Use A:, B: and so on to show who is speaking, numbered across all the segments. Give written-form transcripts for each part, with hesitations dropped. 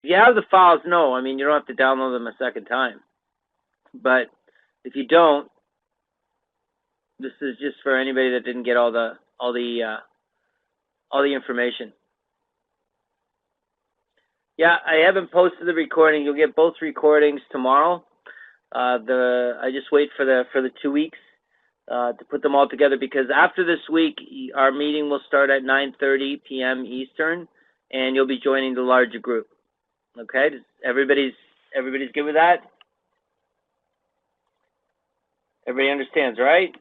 A: If you have the files, no. I mean, you don't have to download them a second time. But if you don't, this is just for anybody that didn't get all the information. Yeah, I haven't posted the recording. You'll get both recordings tomorrow. I just wait for the 2 weeks to put them all together, because after this week, our meeting will start at 9:30 p.m. Eastern, and you'll be joining the larger group. Okay, everybody's good with that? Everybody understands, right?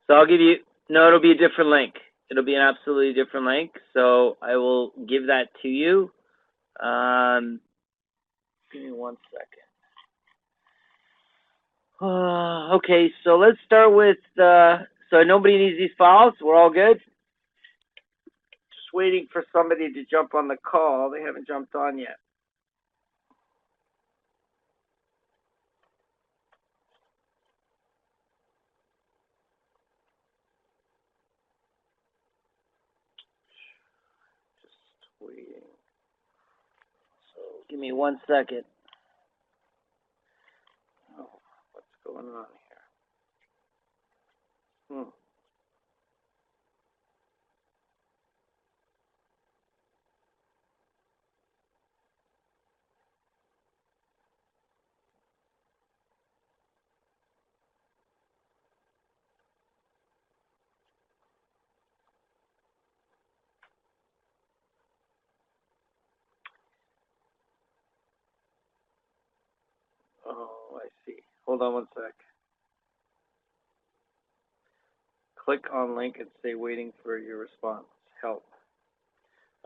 A: So I'll give you, no, it'll be a different link. It'll be an absolutely different link. So I will give that to you. Give me 1 second. Okay, so let's start with, so nobody needs these files. We're all good? Just waiting for somebody to jump on the call. They haven't jumped on yet. Just waiting. So give me 1 second. Oh, what's going on here? Oh, I see. Hold on 1 sec. Click on link and say waiting for your response. Help.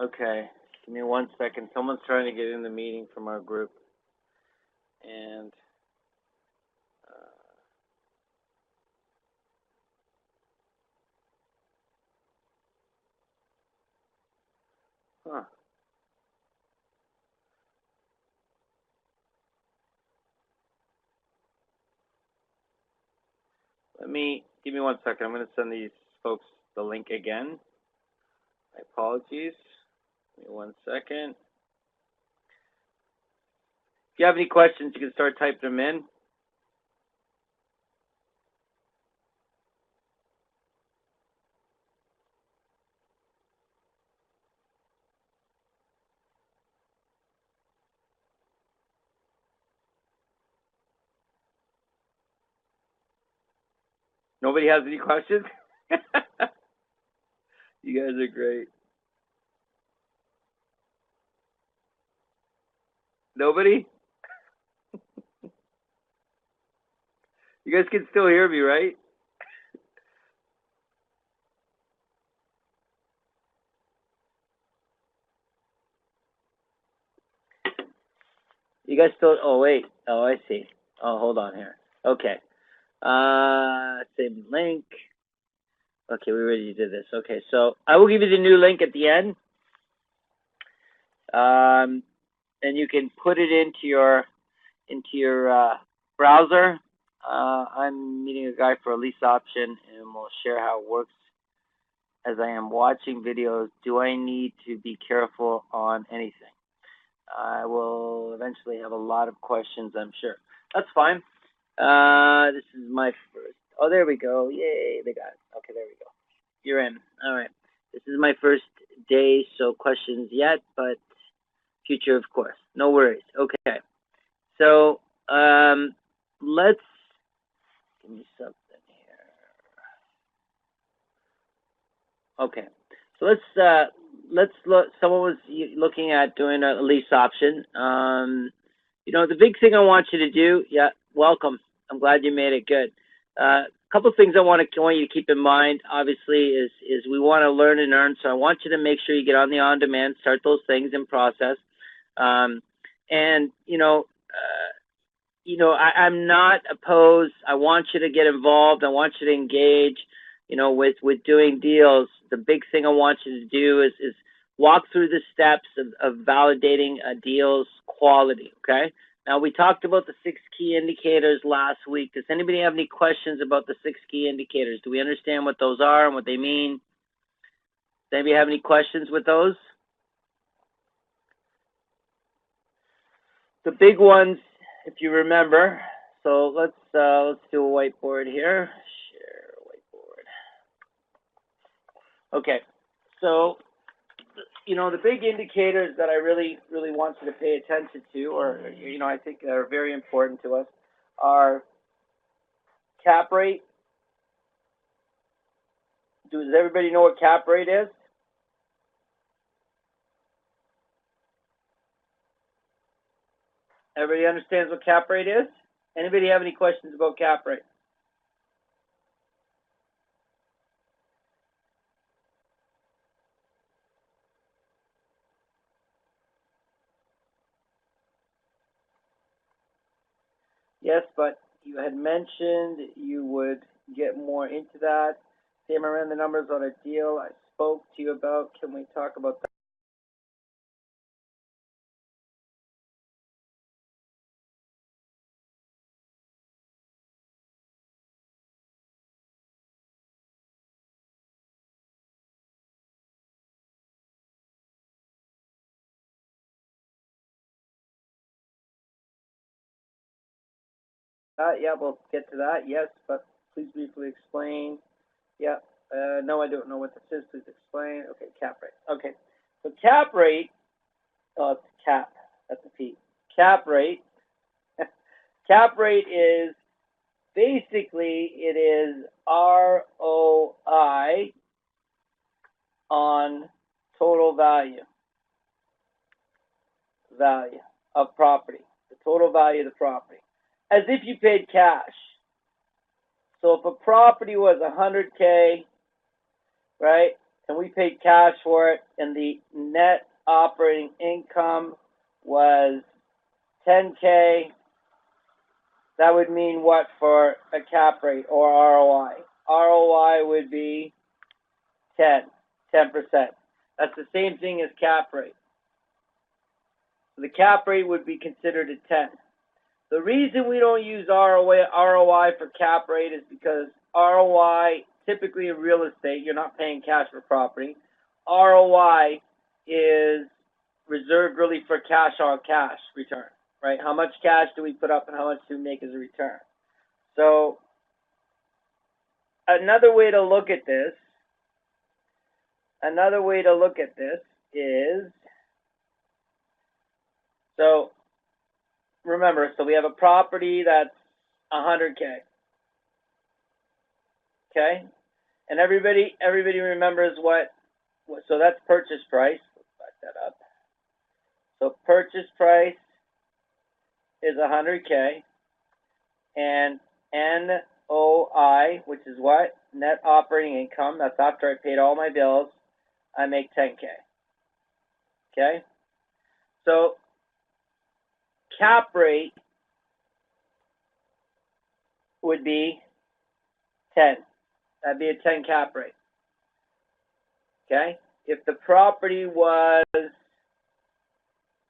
A: Okay, give me 1 second. Someone's trying to get in the meeting from our group. And huh. Give me 1 second. I'm going to send these folks the link again. My apologies. Give me 1 second. If you have any questions, you can start typing them in. Nobody has any questions? You guys are great. Nobody? You guys can still hear me, right? You guys still, oh wait, oh I see. Oh, hold on here. Okay. Save link. Okay, we already did this. Okay, so I will give you the new link at the end. And you can put it into your browser. I'm meeting a guy for a lease option, and we'll share how it works. As I am watching videos, do I need to be careful on anything? I will eventually have a lot of questions, I'm sure. That's fine. This is my first. Oh, there we go. Yay, they got it. Okay, there we go. You're in. All right. This is my first day, so questions yet, but future, of course. No worries. Okay. So let's give me something here. Okay. So let's look. Someone was looking at doing a lease option. You know, the big thing I want you to do. Yeah, welcome. I'm glad you made it. Good. A couple of things I want you to keep in mind. Obviously, is we want to learn and earn. So I want you to make sure you get on the on-demand, start those things in process. And I'm not opposed. I want you to get involved. I want you to engage. You know, with doing deals. The big thing I want you to do is walk through the steps of validating a deal's quality. Okay. Now, we talked about the 6 key indicators last week. Does anybody have any questions about the 6 key indicators? Do we understand what those are and what they mean? Does anybody have any questions with those? The big ones, if you remember. So let's do a whiteboard here. Share whiteboard. Okay. So, you know, the big indicators that I really want you to pay attention to, or, you know, I think are very important to us, are cap rate. Does everybody know what cap rate is? Everybody understands what cap rate is? Anybody have any questions about cap rate? Yes, but you had mentioned you would get more into that. Sam, I ran the numbers on a deal I spoke to you about. Can we talk about that? Yeah, we'll get to that. Yes, but please briefly explain. Yeah. No, I don't know what this is. Please explain. Okay, cap rate. Okay. So cap rate, oh, it's cap. That's a P. Cap rate. Cap rate is basically, it is ROI on total value of property, the total value of the property, as if you paid cash. So if a property was 100K, right, and we paid cash for it, and the net operating income was 10K, that would mean what for a cap rate or ROI? ROI would be 10%. That's the same thing as cap rate. So the cap rate would be considered a 10. The reason we don't use ROI for cap rate is because ROI, typically in real estate, you're not paying cash for property. ROI is reserved really for cash on cash return, right? How much cash do we put up and how much do we make as a return? So another way to look at this is, so remember, so we have a property that's 100K. Okay? And everybody remembers what, so that's purchase price. Let's back that up. So purchase price is 100K, and NOI, which is what? Net operating income. That's after I paid all my bills. I make 10K. Okay? So cap rate would be 10. That'd be a 10 cap rate. Okay? If the property was,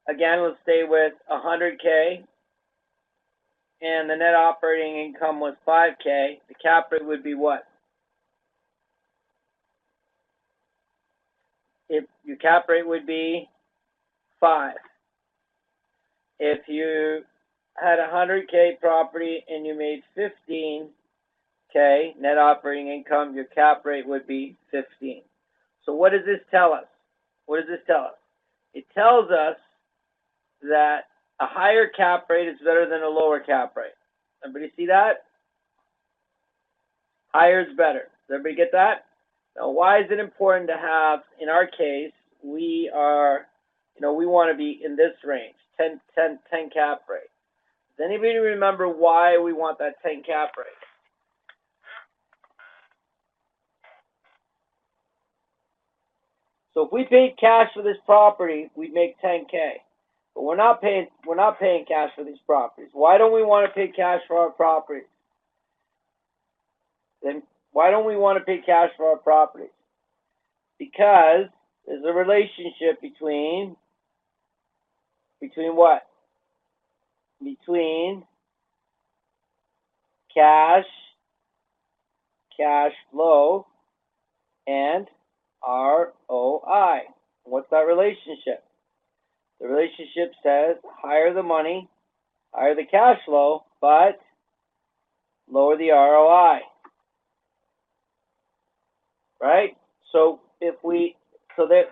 A: again, let's stay with 100K, and the net operating income was 5K, the cap rate would be what? If your cap rate would be 5. If you had a 100K property and you made 15K net operating income, your cap rate would be 15. So what does this tell us? What does this tell us? It tells us that a higher cap rate is better than a lower cap rate. Everybody see that? Higher is better. Does everybody get that? Now, why is it important to have, in our case, we are, we want to be in this range, 10 cap rate. Does anybody remember why we want that 10 cap rate? So if we paid cash for this property, we'd make 10K. But we're not paying cash for these properties. Why don't we want to pay cash for our properties? Then why don't we want to pay cash for our properties? Because there's a relationship between what? Between cash flow, and ROI. What's that relationship? The relationship says higher the money, higher the cash flow, but lower the ROI. Right? So that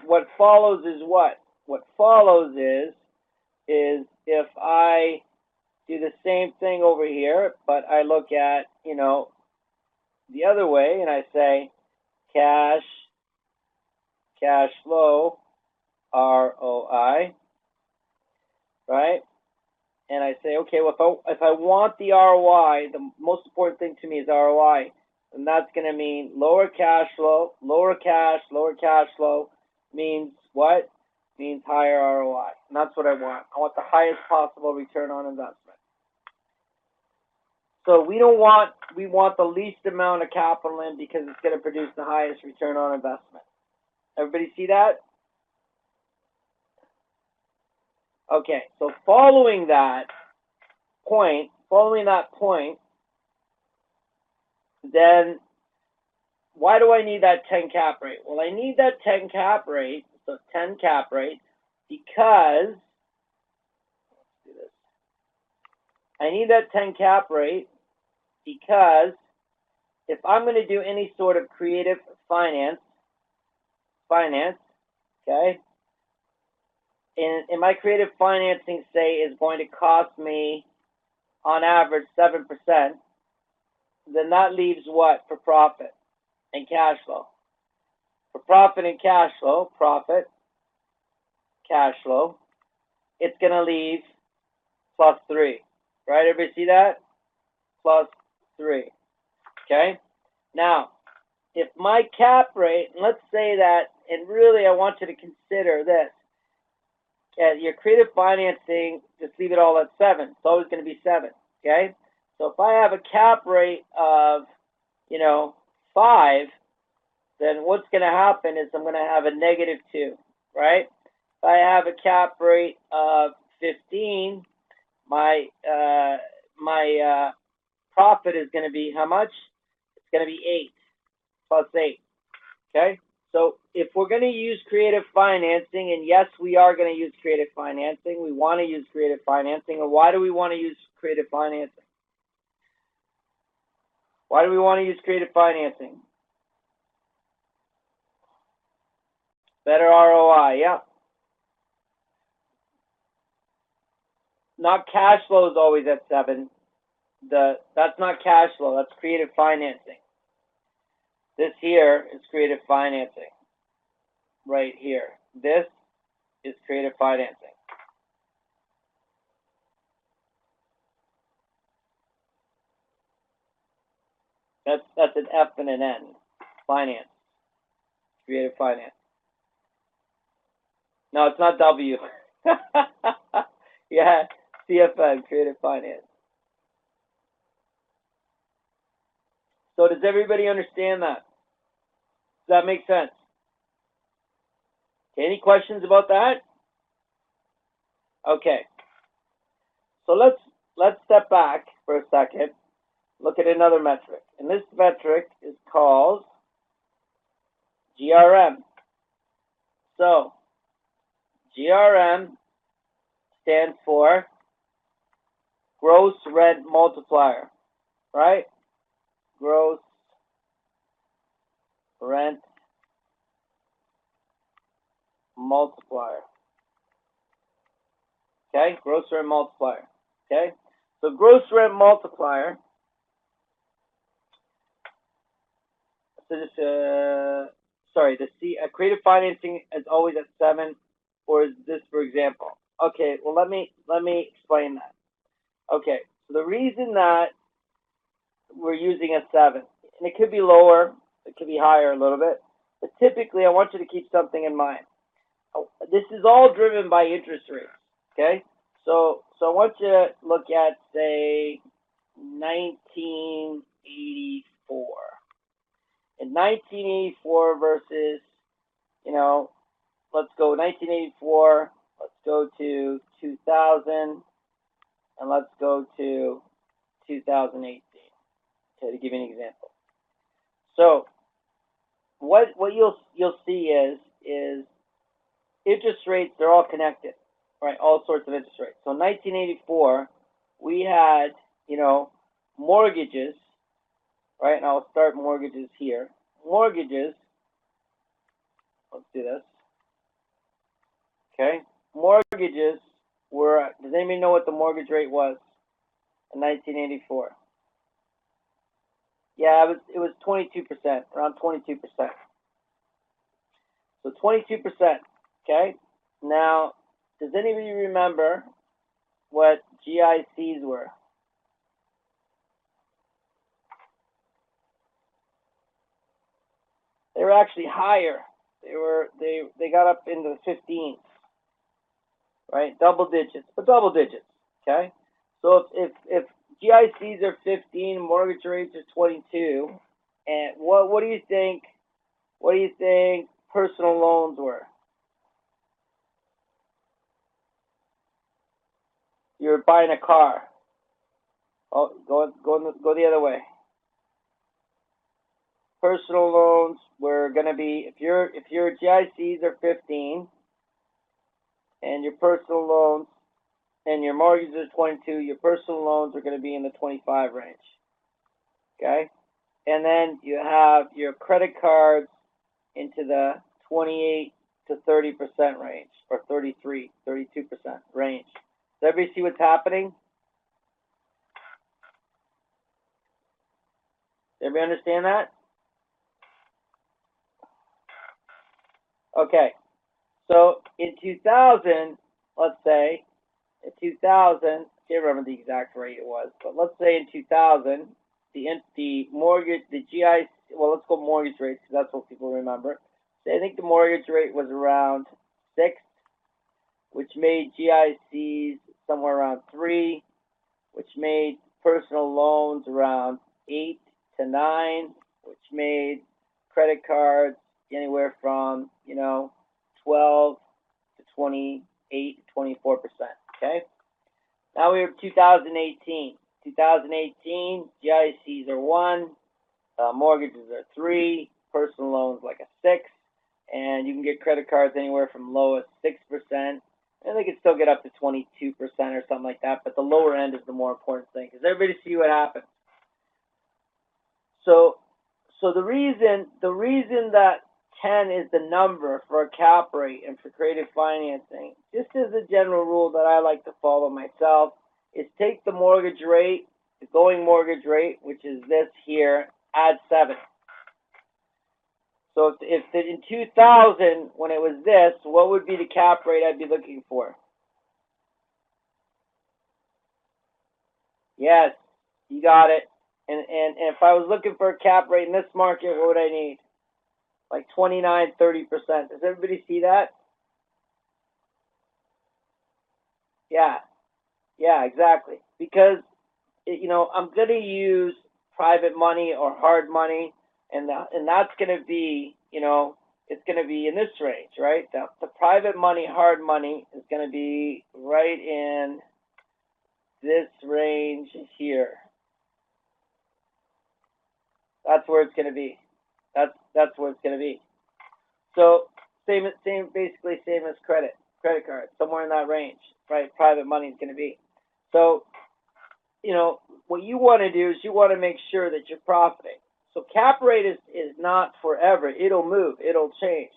A: what follows is what? What follows is if I do the same thing over here, but I look at, the other way and I say cash flow, ROI, right? And I say, okay, well, if I want the ROI, the most important thing to me is ROI, and that's going to mean lower cash flow, lower cash flow means what? Means higher ROI, and that's what I want. I want the highest possible return on investment. So we want the least amount of capital in because it's going to produce the highest return on investment. Everybody see that? Okay, so following that point, then why do I need that 10 cap rate? Well, I need that 10 cap rate, so 10 cap rate, because I need that 10 cap rate because if I'm going to do any sort of creative finance, okay, and my creative financing, say, is going to cost me on average 7%, then that leaves what for profit and cash flow? For profit and cash flow, cash flow, it's going to leave +3. Right? Everybody see that? +3. Okay? Now, if my cap rate, and let's say that, and really I want you to consider this, your creative financing, just leave it all at 7. It's always going to be 7. Okay? So if I have a cap rate of, 5, then what's going to happen is I'm going to have a -2, right? If I have a cap rate of 15, my profit is going to be how much? It's going to be 8 +8. Okay? So if we're going to use creative financing, and yes, we are going to use creative financing. We want to use creative financing. And why do we want to use creative financing? Why do we want to use creative financing? Better ROI, yeah. Not cash flow is always at 7. That's not cash flow. That's creative financing. This here is creative financing. Right here. This is creative financing. That's an F and an N. Finance. Creative finance. No, it's not W. Yeah, CFN, creative finance. So does everybody understand that? Does that make sense? Okay, any questions about that? Okay. So let's step back for a second. Look at another metric. And this metric is called GRM. So GRM stands for gross rent multiplier, right? Gross rent multiplier. Okay, gross rent multiplier. Okay, so gross rent multiplier. So this, the creative financing is always at 7, or is this, for example? Okay, well let me explain that. Okay, so the reason that we're using a 7, and it could be lower, it could be higher a little bit, but typically I want you to keep something in mind. This is all driven by interest rates. Okay, so I want you to look at, say, 1984. In 1984 versus, let's go 1984, let's go to 2000, and let's go to 2018, okay, to give you an example. So what you'll see is interest rates. They're all connected, right? All sorts of interest rates. So in 1984, we had, mortgages, right? And I'll start mortgages here. Mortgages. Let's do this. Okay. Mortgages were. Does anybody know what the mortgage rate was in 1984? Yeah, it was 22%, around 22%. So 22%. Okay. Now, does anybody remember what GICs were? They were actually higher. They got up into the 15s, right? Double digits, but double digits. Okay. So if GICs are 15, mortgage rates are 22, and what do you think? What do you think personal loans were? You're buying a car. Oh, go the other way. Personal loans were going to be if your GICs are 15 and your personal loans and your mortgages are 22, your personal loans are going to be in the 25 range. Okay? And then you have your credit cards into the 28 to 30% range, or 33, 32% range. Does everybody see what's happening? Does everybody understand that? Okay. So in 2000, let's say, in 2000, I can't remember the exact rate it was, but let's say in 2000, the mortgage, the GI, well, let's go mortgage rates because that's what people remember. So I think the mortgage rate was around 6, which made GICs somewhere around 3, which made personal loans around 8 to 9, which made credit cards anywhere from 12 to 28 to 24%. Okay. Now we have 2018. 2018, GICs are 1, mortgages are 3, personal loans like a 6, and you can get credit cards anywhere from low as 6%, and they can still get up to 22% or something like that, but the lower end is the more important thing, because everybody see what happens. So the reason that 10 is the number for a cap rate and for creative financing, just as a general rule that I like to follow myself, is take the mortgage rate, the going mortgage rate, which is this here, add 7. So if in 2000, when it was this, what would be the cap rate I'd be looking for? Yes, you got it. And if I was looking for a cap rate in this market, what would I need? Like 29, 30%. Does everybody see that? Yeah, exactly. Because, I'm going to use private money or hard money, and that's going to be, it's going to be in this range, right? The private money, hard money is going to be right in this range here. That's where it's going to be. That's where it's going to be. So basically same as credit card, somewhere in that range, right? Private money is going to be. So, what you want to do is you want to make sure that you're profiting. So cap rate is not forever. It'll move. It'll change.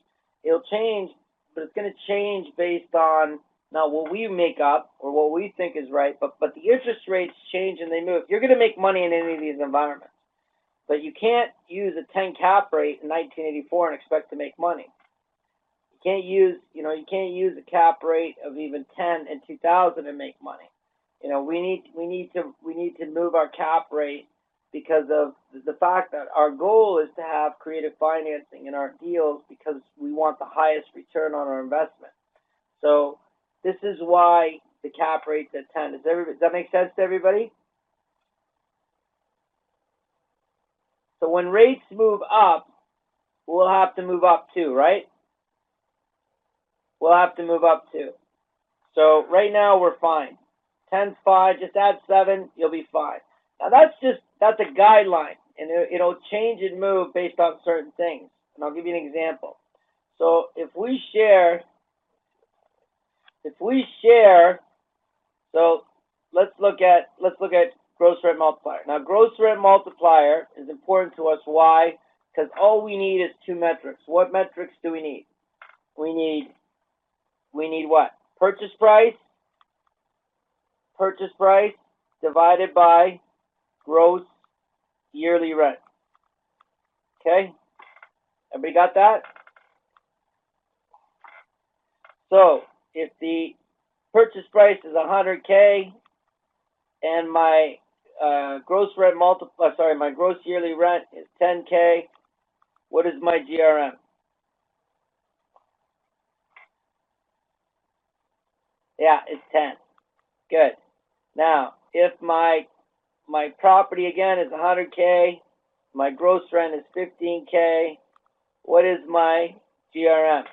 A: It'll change, but it's going to change based on not what we make up or what we think is right, but the interest rates change and they move. You're going to make money in any of these environments. But you can't use a 10 cap rate in 1984 and expect to make money. You can't use a cap rate of even 10 in 2000 and make money. We need to move our cap rate because of the fact that our goal is to have creative financing in our deals because we want the highest return on our investment. So this is why the cap rate's at 10. Does that make sense to everybody? So when rates move up, we'll have to move up too, right? We'll have to move up too. So right now we're fine. 10's fine. Just add 7, you'll be fine. Now that's a guideline, and it'll change and move based on certain things. and I'll give you an example. So if we share, so let's look at gross rent multiplier. Now, gross rent multiplier is important to us. Why? Because all we need is two metrics. What metrics do we need? We need what? Purchase price divided by gross yearly rent. Okay? Everybody got that? So, if the purchase price is 100K and my gross yearly rent is 10K, what is my GRM? Yeah, it's 10. Good. Now, if my property again is 100K, my gross rent is 15K, what is my GRM?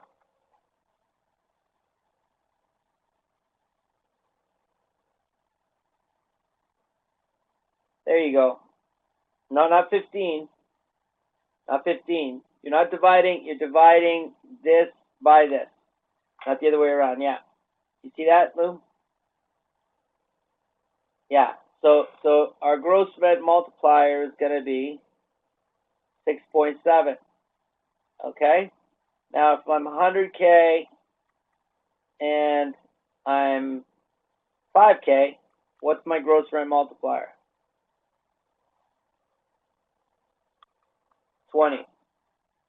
A: There you go. No, not 15. Not 15. You're not dividing, you're dividing this by this. Not the other way around, yeah. You see that, Lou? Yeah. So our gross rent multiplier is going to be 6.7. Okay? Now, if I'm 100K and I'm 5K, what's my gross rent multiplier? 20.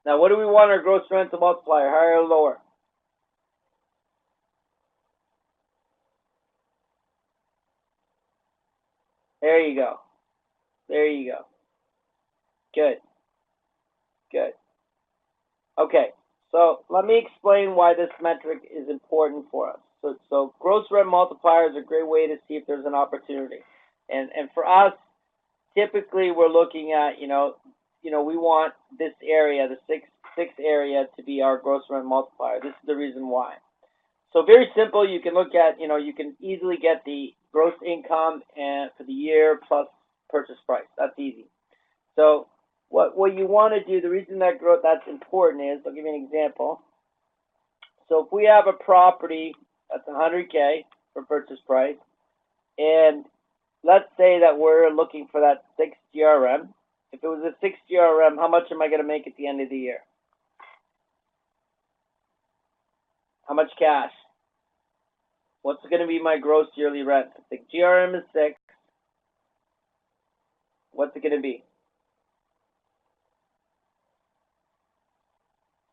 A: Now, what do we want our gross rent to multiplier, higher or lower? There you go. There you go. Good. Good. Okay, so let me explain why this metric is important for us. So gross rent multiplier is a great way to see if there's an opportunity. And for us, typically we're looking at, we want this area, the six area, to be our gross rent multiplier. This is the reason why. So very simple, you can look at, you can easily get the gross income and for the year plus purchase price. That's easy. So what you want to do, the reason that's important is, I'll give you an example. So if we have a property that's 100K for purchase price, and let's say that we're looking for that 6 GRM. If it was a 6 GRM, how much am I going to make at the end of the year? How much cash? What's going to be my gross yearly rent? If the GRM is 6, what's it going to be?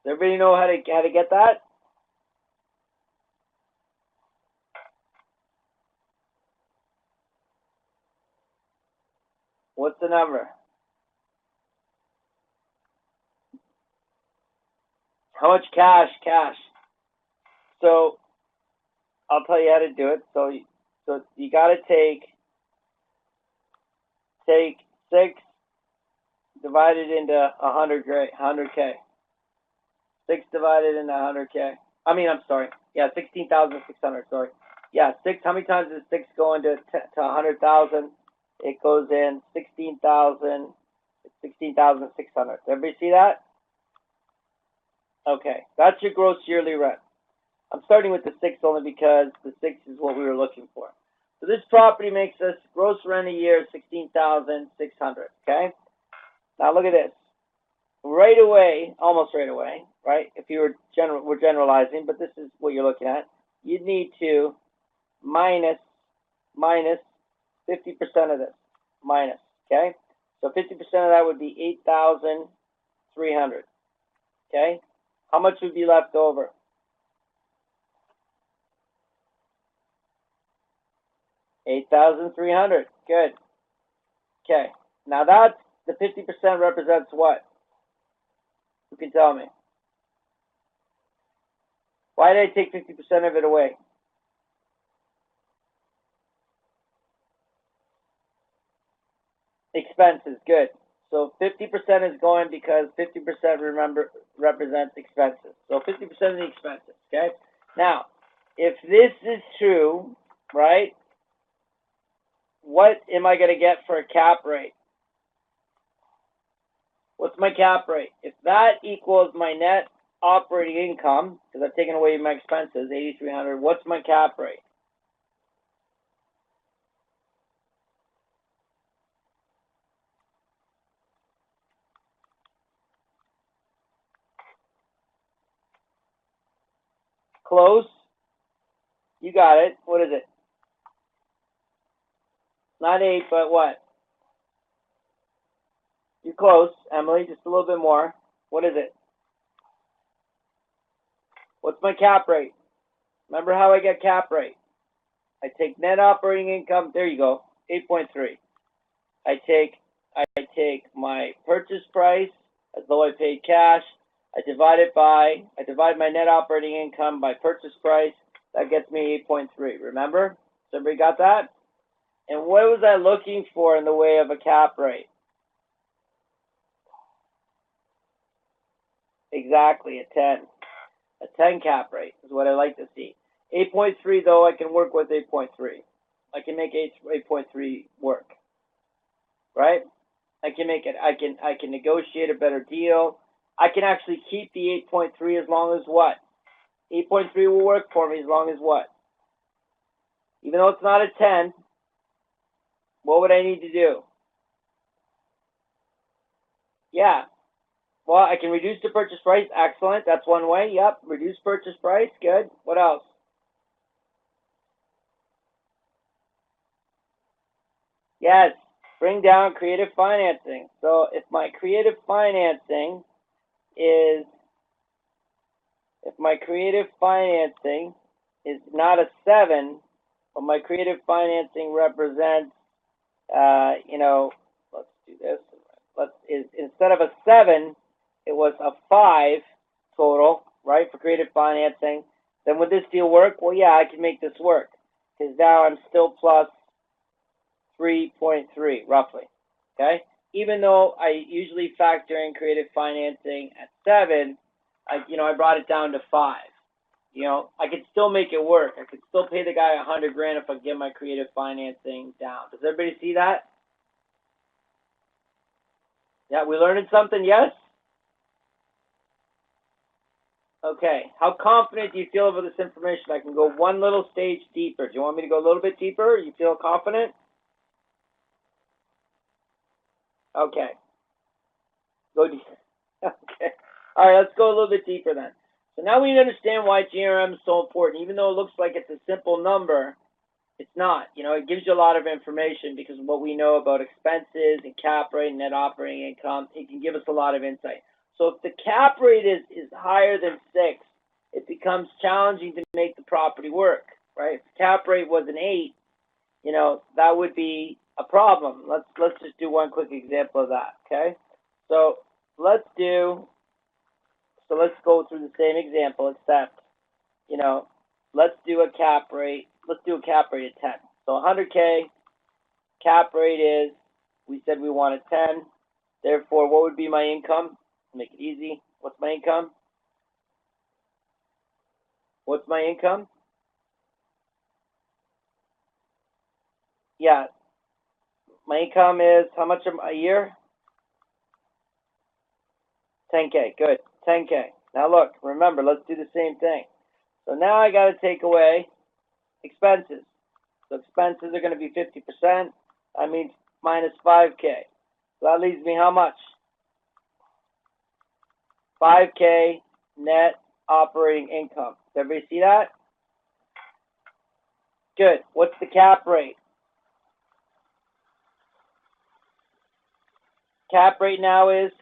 A: Does everybody know how to get that? What's the number? How much cash? So I'll tell you how to do it. So you got to take 6 divided into 100K. 6 divided into 100K. I'm sorry. Yeah, 16,600. Sorry. Yeah, 6. How many times does 6 go into 100,000? It goes in 16,000. 16,600. Everybody see that? Okay, that's your gross yearly rent. I'm starting with the 6 only because the 6 is what we were looking for. So this property makes us gross rent a year 16,600. Okay. Now look at this. Right away, almost right away, right? If you we're generalizing, but this is what you're looking at. You'd need to minus 50% of this. Minus. Okay. So 50% of that would be 8,300. Okay. How much would be left over? 8,300. Good. Okay. Now that's the 50% represents what? Who can tell me? Why did I take 50% of it away? Expenses. Good. So 50% is going because 50% represents expenses. So 50% of the expenses. Okay. Now, if this is true, right? What am I going to get for a cap rate? What's my cap rate? If that equals my net operating income, because I've taken away my expenses, 8,300, what's my cap rate? Close. You got it. What is it? Not 8, but what? You're close, Emily, just a little bit more. What is it? What's my cap rate? Remember how I get cap rate? I take net operating income, there you go, 8.3. I take my purchase price as though I paid cash. I divide my net operating income by purchase price. That gets me 8.3. Remember? So everybody got that? And what was I looking for in the way of a cap rate? Exactly, a 10. A 10 cap rate is what I like to see. 8.3 though, I can work with 8.3. I can make 8.3 work. Right? I can make it. I can negotiate a better deal. I can actually keep the 8.3 as long as what? 8.3 will work for me as long as what? Even though it's not a 10, what would I need to do? Yeah. Well, I can reduce the purchase price. Excellent. That's one way. Yep. Reduce purchase price. Good. What else? Yes. Bring down creative financing. So if my creative financing is not a 7, but my creative financing represents, let's do this. Instead of a 7, it was a 5 total, right, for creative financing. Then would this deal work? Well, yeah, I can make this work because now I'm still plus 3.3 roughly, okay? Even though I usually factor in creative financing at 7, I brought it down to 5. I could still make it work. I could still pay the guy $100,000 if I get my creative financing down. Does everybody see that? Yeah, we learning something, yes? Okay, how confident do you feel about this information? I can go one little stage deeper. Do you want me to go a little bit deeper? You feel confident? Okay. Go deeper. Okay. All right, let's go a little bit deeper then. So now we understand why GRM is so important. Even though it looks like it's a simple number, it's not. It gives you a lot of information because of what we know about expenses and cap rate and net operating income. It can give us a lot of insight. So if the cap rate is higher than 6, it becomes challenging to make the property work, right? If the cap rate was an 8, that would be a problem. Let's just do one quick example of that, okay? So let's go through the same example, except, let's do a cap rate. Let's do a cap rate of 10. So 100K, cap rate is, we said we wanted 10. Therefore, what would be my income? Make it easy. What's my income? What's my income? Yeah. My income is how much a year? 10K. Good. 10K. Now look, remember, let's do the same thing. So now I got to take away expenses. So expenses are going to be 50%. That means minus 5K. So that leaves me how much? 5K net operating income. Does everybody see that? Good. What's the cap rate? Cap rate now is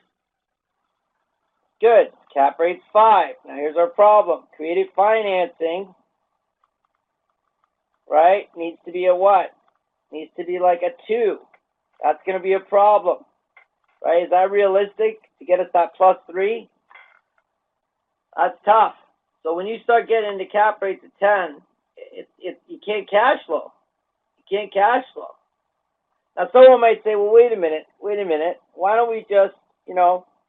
A: good. Cap rate's 5. Now here's our problem. Creative financing, right, needs to be a what? Needs to be like a 2. That's going to be a problem, right? Is that realistic to get us that plus 3? That's tough. So when you start getting into cap rates of 10, you can't cash flow. You can't cash flow. Now someone might say, well, wait a minute. Why don't we just,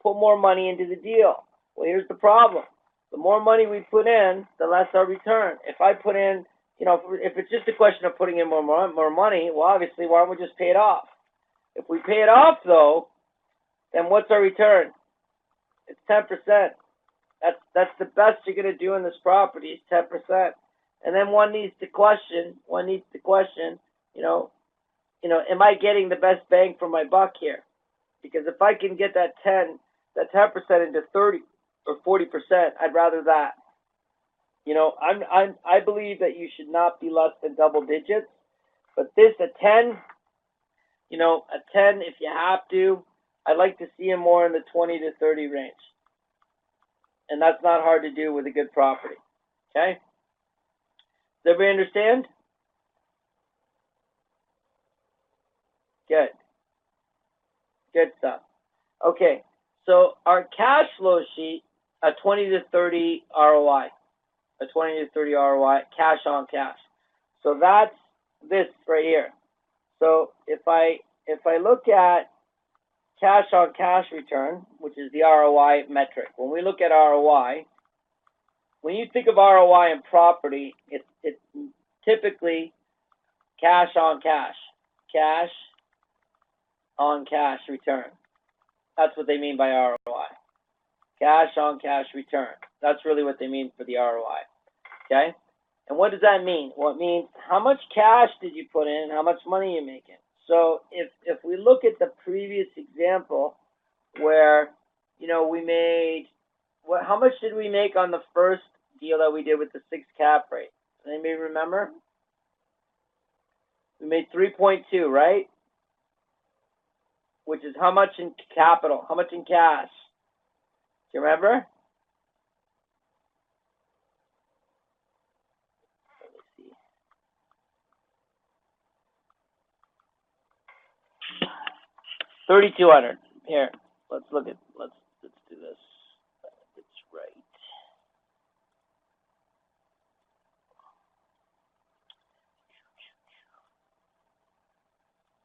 A: put more money into the deal? Well, here's the problem. The more money we put in, the less our return. If I put in, if it's just a question of putting in more money, well, obviously, why don't we just pay it off? If we pay it off, though, then what's our return? It's 10%. That's the best you're going to do in this property is 10%. And then one needs to question, am I getting the best bang for my buck here? Because if I can get that 10% into 30 or 40%, I'd rather that. I believe that you should not be less than double digits, but this a 10, if you have to, I'd like to see him more in the 20 to 30 range. And that's not hard to do with a good property. Okay? Does everybody understand? Good. Good stuff. Okay, so our cash flow sheet, a 20 to 30 ROI. A 20 to 30 ROI, cash on cash. So that's this right here. So if I look at cash on cash return, which is the ROI metric, when we look at ROI, when you think of ROI in property, it's typically cash on cash return. That's what they mean by ROI. Cash on cash return. That's really what they mean for the ROI. Okay? And what does that mean? Well, it means how much cash did you put in and how much money you're making. So if we look at the previous example where, we made, how much did we make on the first deal that we did with the 6 cap rate? Does anybody remember? We made 3.2, right? Which is how much in capital? How much in cash? Do you remember? Let me see. 3,200. Here, let's do this. It's right.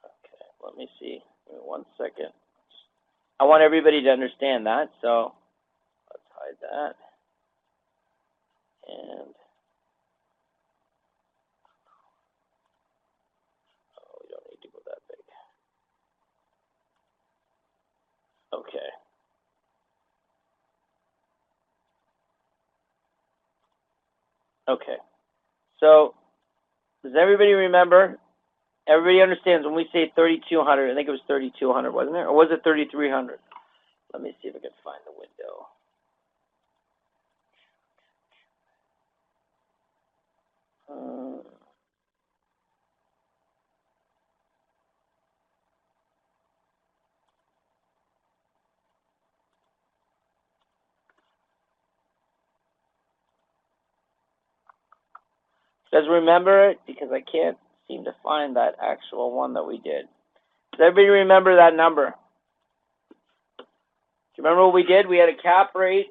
A: Okay, let me see. Give me 1 second. I want everybody to understand that, so let's hide that. And we don't need to go that big. Okay. Okay. So does everybody remember? Everybody understands when we say 3,200, I think it was 3,200, wasn't it? Or was it 3,300? Let me see if I can find the window. Does remember it? Because I can't seem to find that actual one that we did. Does everybody remember that number? Do you remember what we did? We had a cap rate.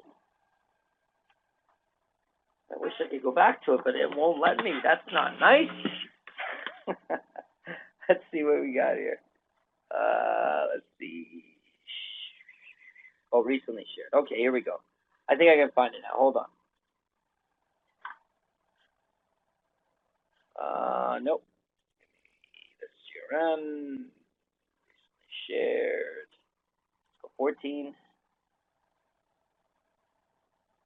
A: I wish I could go back to it, but it won't let me. That's not nice. Let's see what we got here. Let's see. Oh, recently shared. Okay, here we go. I think I can find it now. Hold on. Nope. The CRM. Recently shared. Let's go 14.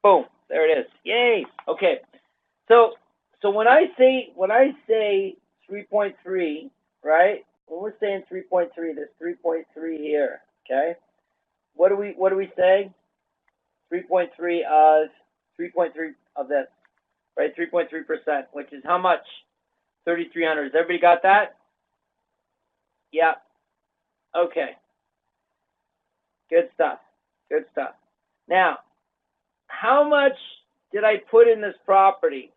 A: Boom. There it is. Yay. Okay. So when I say 3.3, right? When we're saying 3.3, there's 3.3 here. Okay. What do we say? 3.3 of this, right? 3.3%, which is how much? 3,300. Has everybody got that? Yeah. Okay. Good stuff. Good stuff. Now, how much did I put in this property?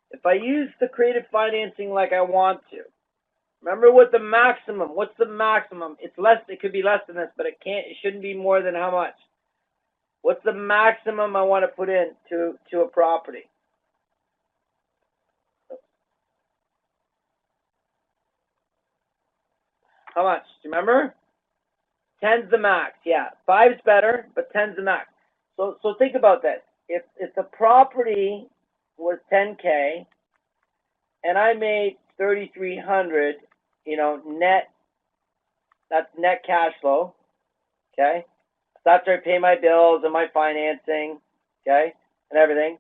A: If I use the creative financing like I want to, remember what the maximum, what's the maximum? It's less, it could be less than this, but it shouldn't be more than how much? What's the maximum I want to put in to a property? How much? Do you remember? 10's the max, yeah. 5's better, but 10's the max. So think about this. If the property was 10K and I made 3,300, net, that's net cash flow, Okay? That's after I pay my bills and my financing, okay, and everything.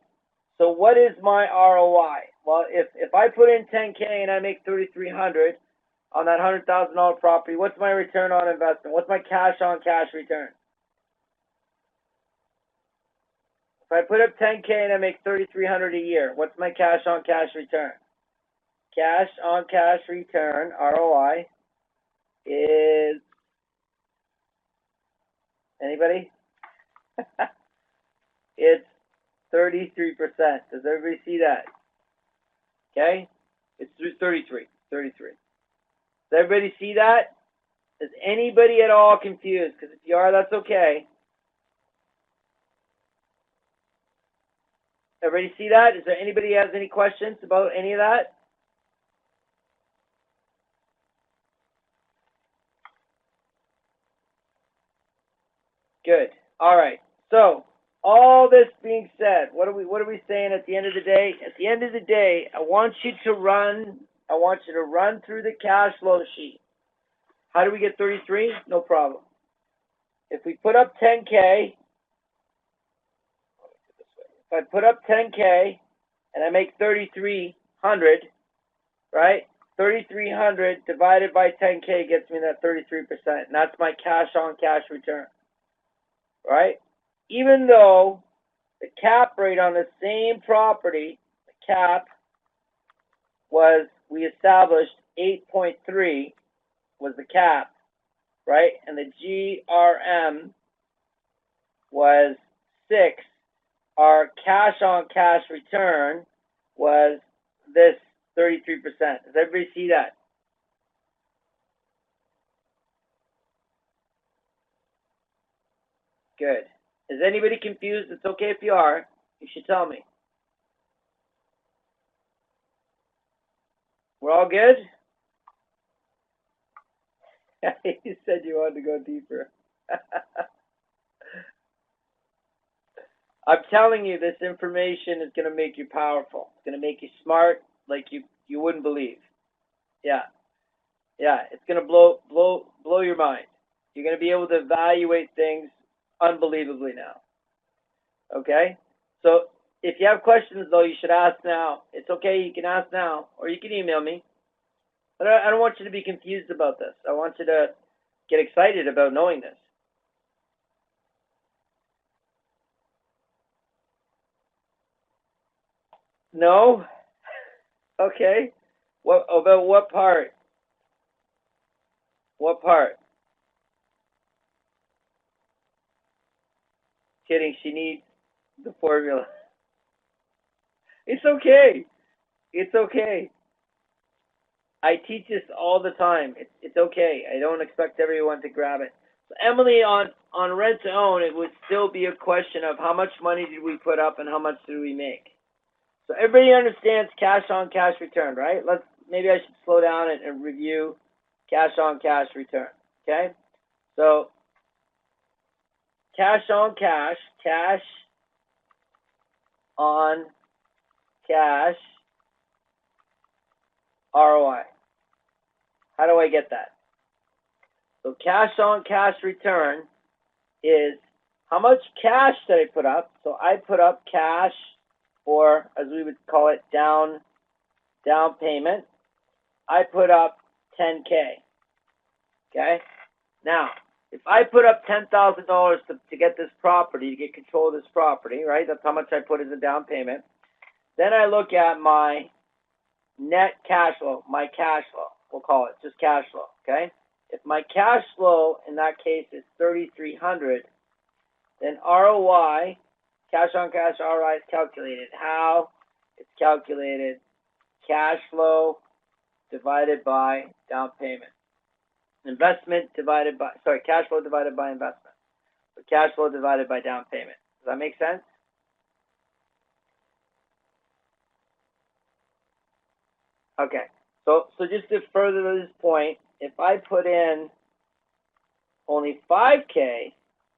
A: So what is my ROI? Well, if I put in 10K and I make 3,300 on that $100,000 property, what's my return on investment? What's my cash on cash return? If I put up 10K and I make 3,300 a year, what's my cash on cash return? Cash on cash return, ROI, is, anybody? It's 33%. Does everybody see that? Okay? It's 33. Does everybody see that? Is anybody at all confused? Because if you are, that's okay. Everybody see that? Is there anybody has any questions about any of that? Good. All right. So, all this being said, what are we saying at the end of the day? At the end of the day, I want you to run through the cash flow sheet. How do we get 33? No problem. If we put up 10K, if I put up 10K and I make 3,300, right? 3,300 divided by 10K gets me that 33%, and that's my cash on cash return, right? Even though the cap rate on the same property, the cap was, we established 8.3 was the cap, right? And the GRM was 6. Our cash on cash return was this 33%. Does everybody see that? Good. Is anybody confused? It's okay if you are. You should tell me. We're all good? You said you wanted to go deeper. I'm telling you, this information is going to make you powerful. It's going to make you smart like you wouldn't believe. Yeah. Yeah, it's going to blow your mind. You're going to be able to evaluate things unbelievably now. Okay? So if you have questions, though, you should ask now. It's okay, you can ask now, or you can email me. But I don't want you to be confused about this. I want you to get excited about knowing this. No? Okay. What about what part? What part? Kidding, she needs the formula. It's okay. It's okay. I teach this all the time. It's okay. I don't expect everyone to grab it. So Emily, on rent to own, it would still be a question of how much money did we put up and how much did we make. So everybody understands cash on cash return, right? Maybe I should slow down and review cash on cash return. Okay? So cash on cash on cash ROI. How do I get that? So cash on cash return is how much cash did I put up? So I put up cash, or as we would call it, down payment. I put up 10K. Okay? Now, if I put up $10,000 to get this property, to get control of this property, right? That's how much I put as a down payment. Then I look at my net cash flow, my cash flow. We'll call it just cash flow, okay? If my cash flow in that case is 3,300, then ROI, cash on cash ROI, is calculated. How? It's calculated cash flow divided by down payment. Investment divided by, cash flow divided by investment. So cash flow divided by down payment. Does that make sense? Okay. So just to further this point, if I put in only 5K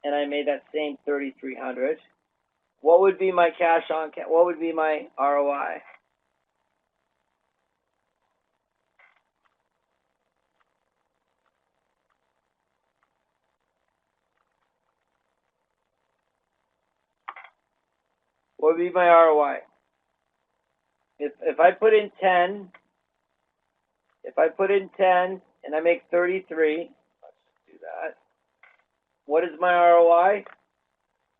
A: and I made that same 3,300, what would be my cash on cash? What would be my ROI? What would be my ROI? If I put in 10, and I make 33, let's do that. What is my ROI?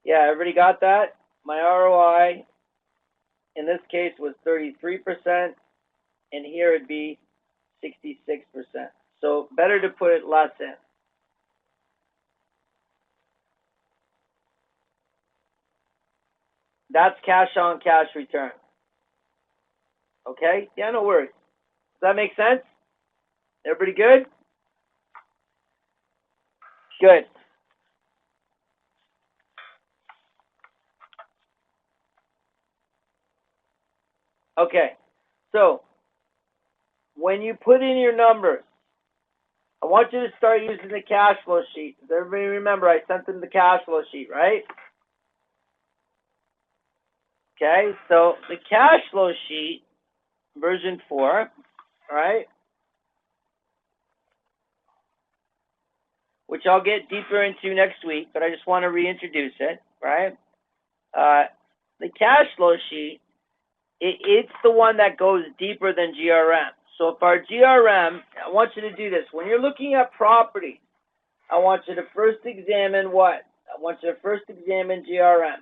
A: Yeah, everybody got that? My ROI in this case was 33%, and here it'd be 66%. So better to put it less in. That's cash on cash return. Okay? Yeah, no worries. Does that make sense? Everybody good? Good. Okay. So when you put in your numbers, I want you to start using the cash flow sheet. Does everybody remember I sent them the cash flow sheet, right? Okay, so the cash flow sheet, version 4, right? Which I'll get deeper into next week, but I just want to reintroduce it, right? The cash flow sheet, it's the one that goes deeper than GRM. So if our GRM, I want you to do this. When you're looking at property, I want you to first examine what? I want you to first examine GRM.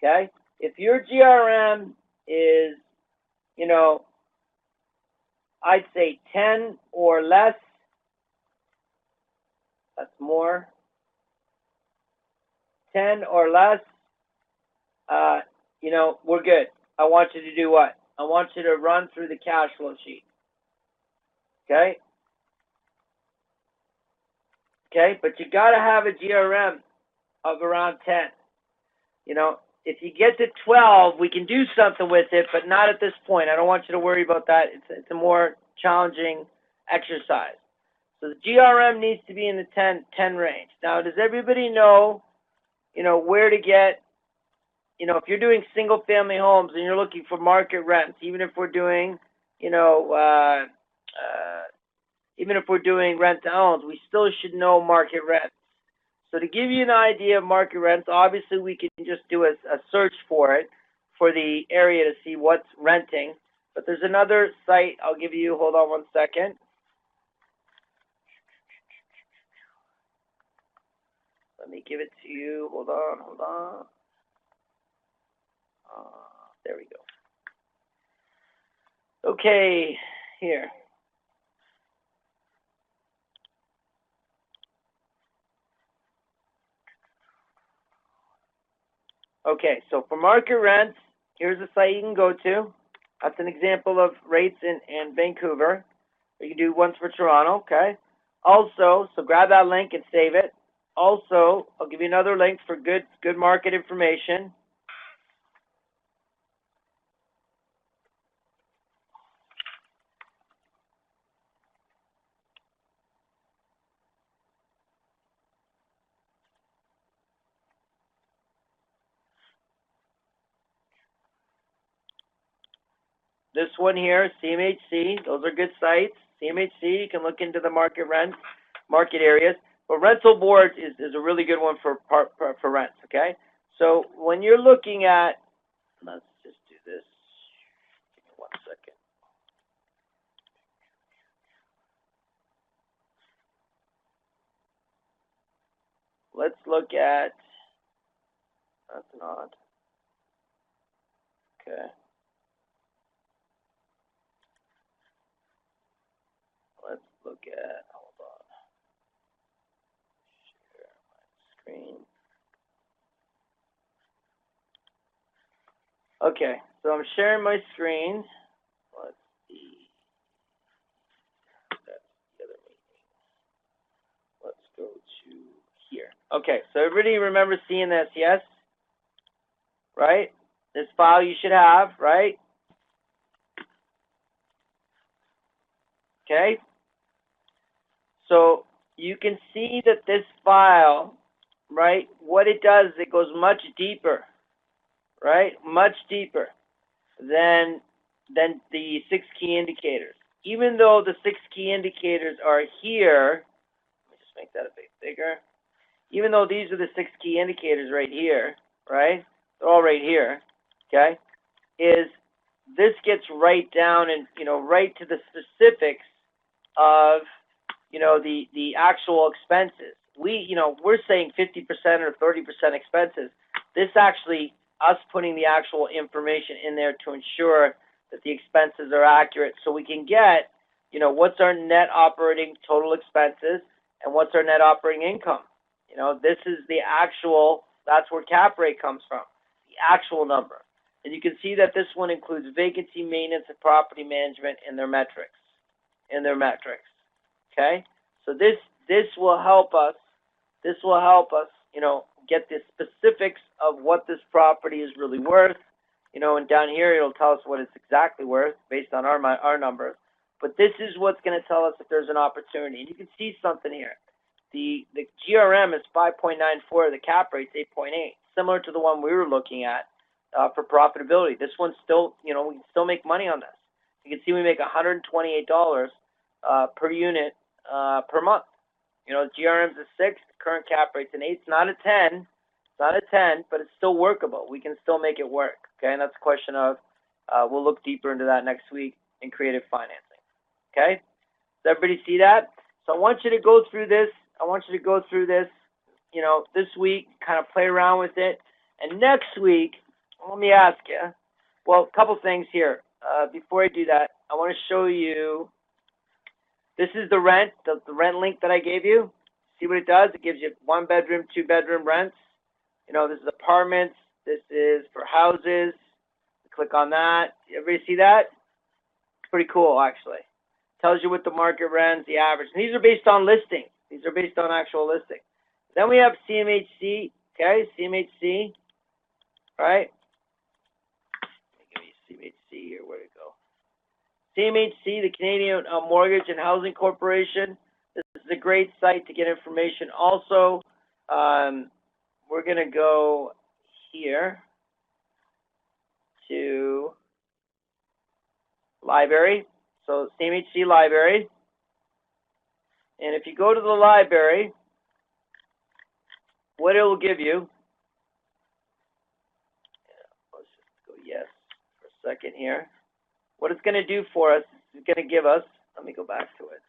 A: Okay? If your GRM is, I'd say 10 or less, that's more. 10 or less, we're good. I want you to do what? I want you to run through the cash flow sheet. Okay? Okay, but you got to have a GRM of around 10. If you get to 12, we can do something with it, but not at this point. I don't want you to worry about that. It's a more challenging exercise. So the GRM needs to be in the 10 range. Now, does everybody know, where to get, if you're doing single family homes and you're looking for market rents, even if we're doing, rent to owns, we still should know market rents. So to give you an idea of market rents, obviously we can just do a search for it, for the area to see what's renting. But there's another site I'll give you. Hold on one second. Let me give it to you. Hold on. There we go. Okay, here. Okay, so for market rents, here's a site you can go to. That's an example of rates in Vancouver. You can do ones for Toronto, okay? Also, so grab that link and save it. Also, I'll give you another link for good market information. This one here, CMHC, those are good sites. CMHC, you can look into the market areas. But rental boards is a really good one for rents, okay? So when you're looking at, let's just do this. Give me 1 second. Let's look at, that's not, okay. Let's look at, hold on. Share my screen. Okay, so I'm sharing my screen. Let's see. That's the other meeting. Let's go to here. Okay, so everybody remember seeing this, yes? Right? This file you should have, right? Okay? So you can see that this file, right, what it does, it goes much deeper, right? Much deeper than the 6 key indicators. Even though the 6 key indicators are here, let me just make that a bit bigger. Even though these are the 6 key indicators right here, right? they're all right here, okay, is this gets right down and, right to the specifics of, the actual expenses. We're saying 50% or 30% expenses. This actually, us putting the actual information in there to ensure that the expenses are accurate so we can get, what's our net operating total expenses and what's our net operating income. This is the actual, that's where cap rate comes from, the actual number. And you can see that this one includes vacancy, maintenance, and property management in their metrics. Okay? So this will help us. This will help us, get the specifics of what this property is really worth. And down here it'll tell us what it's exactly worth based on our numbers. But this is what's going to tell us if there's an opportunity. And you can see something here. The GRM is 5.94. The cap rate's 8.8, similar to the one we were looking at for profitability. This one's still, we can still make money on this. You can see we make $128 per unit per month. The GRM's a 6. The current cap rate's an 8. It's not a 10. It's not a 10, but it's still workable. We can still make it work. Okay, and that's a question of we'll look deeper into that next week in creative financing. Okay, does everybody see that? So I want you to go through this. This week, kind of play around with it. And next week, let me ask you. Well, a couple things here. Before I do that, I want to show you. This is the rent link that I gave you. See what it does? It gives you 1-bedroom, 2-bedroom rents. This is apartments. This is for houses. Click on that. Everybody see that? It's pretty cool, actually. Tells you what the market rents, the average. And these are based on listing. These are based on actual listing. Then we have CMHC. Okay, CMHC. Right? Let me give you CMHC here. Where'd it go? CMHC, the Canadian Mortgage and Housing Corporation. This is a great site to get information. Also, we're going to go here to library. So CMHC library. And if you go to the library, what it will give you, let's just go yes for a second here. What it's going to do for us is going to give us, let me go back to it.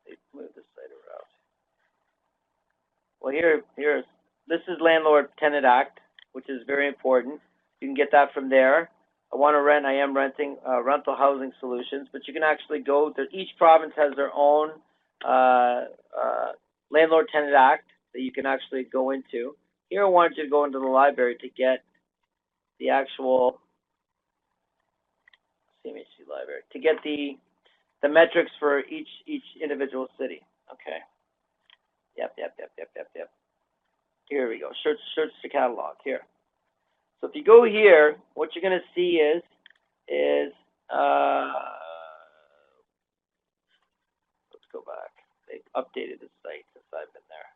A: Let's move this side around. Well, here's this is Landlord Tenant Act, which is very important. You can get that from there. I want to rent. I am renting rental housing solutions, but you can actually go to each province has their own Landlord Tenant Act that you can actually go into. Here, I want you to go into the library to get the actual CMHC library to get the metrics for each individual city. Okay. Yep. Here we go. Search the catalog here. So if you go here, what you're going to see is let's go back. They've updated the site since I've been there.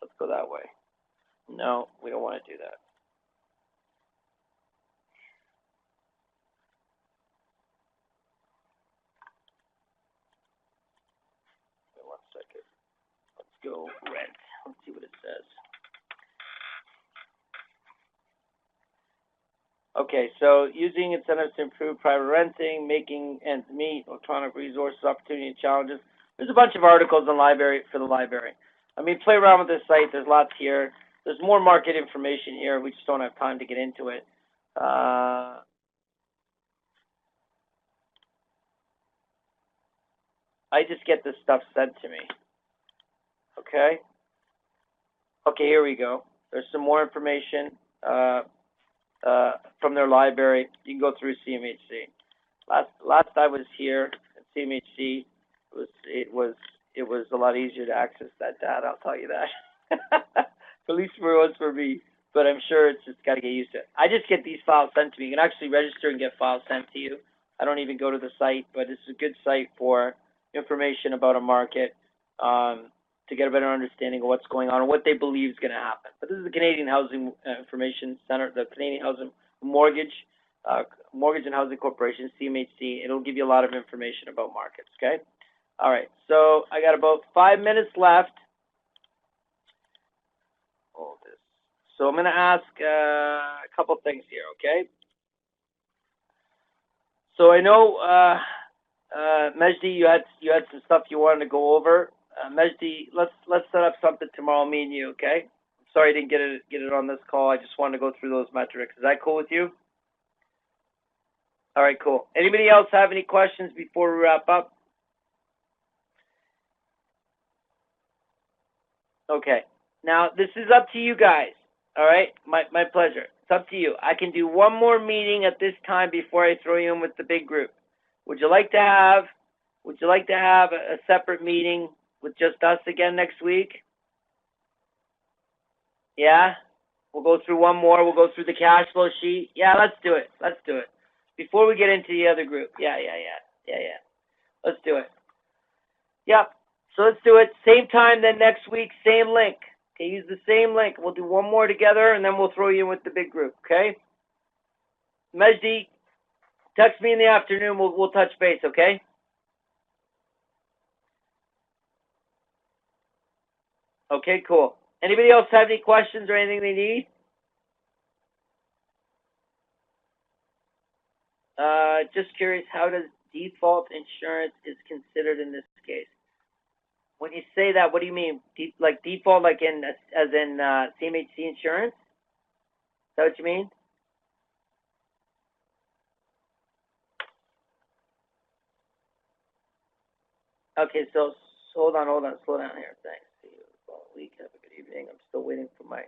A: Let's go that way. No, we don't want to do that. Wait 1 second. Let's go rent. Let's see what it says. Okay, so using incentives to improve private renting, making ends meet, electronic resources, opportunity and challenges. There's a bunch of articles on for the library. I mean, play around with this site. There's lots here. There's more market information here. We just don't have time to get into it. I just get this stuff sent to me. Okay? Okay, here we go. There's some more information from their library. You can go through CMHC. Last I was here at CMHC, it was a lot easier to access that data. I'll tell you that. At least it was for me. But I'm sure it's just got to get used to it. I just get these files sent to me. You can actually register and get files sent to you. I don't even go to the site, but it's a good site for information about a market to get a better understanding of what's going on and what they believe is going to happen. But this is the Canadian Housing Information Center, the Canadian Housing Mortgage and Housing Corporation, CMHC. It'll give you a lot of information about markets, okay? All right, so I got about 5 minutes left. Oh, this So I'm going to ask a couple things here, okay? So I know, Mejdi, you had some stuff you wanted to go over. Mejdi, let's set up something tomorrow, me and you, okay? Sorry I didn't get it on this call. I just wanted to go through those metrics. Is that cool with you? All right, cool. Anybody else have any questions before we wrap up? Okay. Now, this is up to you guys. All right? My pleasure. It's up to you. I can do one more meeting at this time before I throw you in with the big group. Would you like to have a separate meeting with just us again next week? Yeah? We'll go through one more. We'll go through the cash flow sheet. Yeah, let's do it. Let's do it. Before we get into the other group. Yeah. Let's do it. Yep. So let's do it. Same time then next week, same link. Okay, use the same link. We'll do one more together, and then we'll throw you in with the big group, okay? Mejdi, text me in the afternoon. We'll touch base, okay? Okay, cool. Anybody else have any questions or anything they need? Just curious, how does default insurance is considered in this case? When you say that, what do you mean? Like default, like in as in CMHC insurance? Is that what you mean? Okay, so hold on, slow down here. Thanks. See you all week. Have a good evening. I'm still waiting for my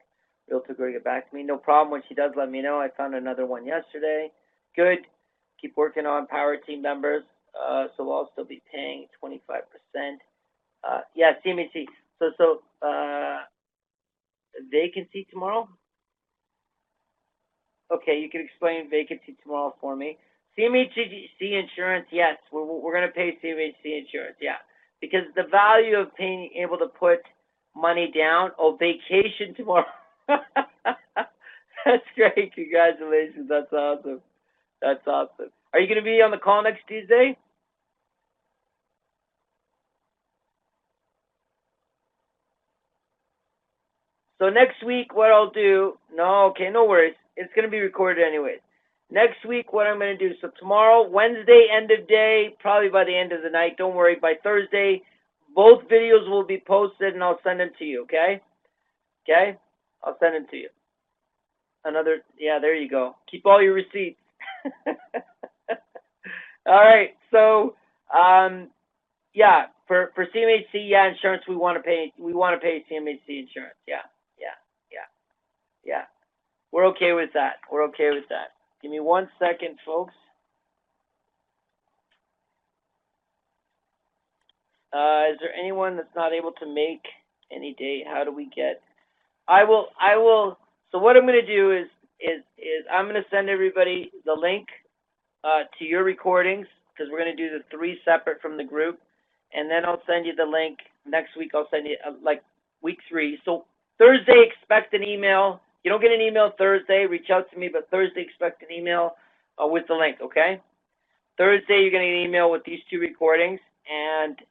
A: realtor to get back to me. No problem. When she does, let me know. I found another one yesterday. Good. Keep working on power team members. So we'll also be paying 25%. Yeah, CMHC. So vacancy tomorrow? Okay, you can explain vacancy tomorrow for me. CMHC insurance, yes, we're going to pay CMHC insurance, yeah. Because the value of being able to put money down, vacation tomorrow. That's great. Congratulations. That's awesome. That's awesome. Are you going to be on the call next Tuesday? So next week, what I'll do, no worries. It's going to be recorded anyways. Next week, what I'm going to do, so tomorrow, Wednesday, end of day, probably by the end of the night, don't worry, by Thursday, both videos will be posted and I'll send them to you, okay? Okay? I'll send them to you. Yeah, there you go. Keep all your receipts. All right, so, yeah, for CMHC, yeah, insurance, we want to pay CMHC insurance, yeah. We're okay with that. Give me 1 second, folks. Is there anyone that's not able to make any date? How do we get? I will. So what I'm going to do is I'm going to send everybody the link to your recordings, because we're going to do the 3 separate from the group, and then I'll send you the link next week. I'll send you like week 3. So Thursday, expect an email. You don't get an email Thursday, reach out to me, but Thursday, expect an email with the link, okay? Thursday, you're going to get an email with these 2 recordings, and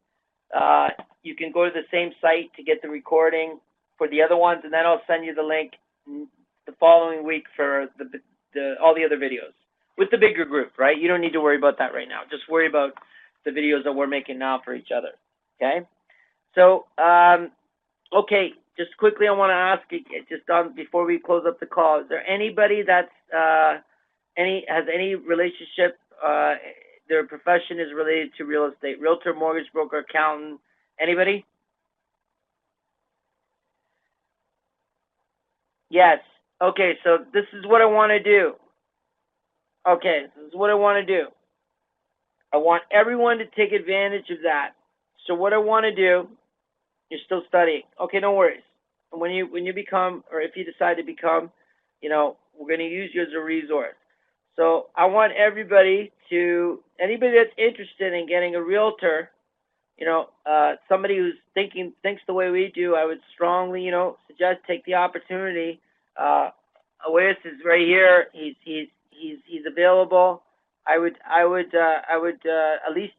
A: you can go to the same site to get the recording for the other ones, and then I'll send you the link the following week for all the other videos with the bigger group, right? You don't need to worry about that right now. Just worry about the videos that we're making now for each other, okay? So, okay. Just quickly, I want to ask you, before we close up the call, is there anybody that's has any relationship, their profession is related to real estate, realtor, mortgage broker, accountant, anybody? Yes. Okay, so this is what I want to do. Okay, this is what I want to do. I want everyone to take advantage of that. So what I want to do, you're still studying. Okay, no worries. When you become, or if you decide to become, we're going to use you as a resource. So I want anybody that's interested in getting a realtor, somebody who's thinks the way we do, I would strongly, suggest take the opportunity. Oasis is right here. He's available. I would at least,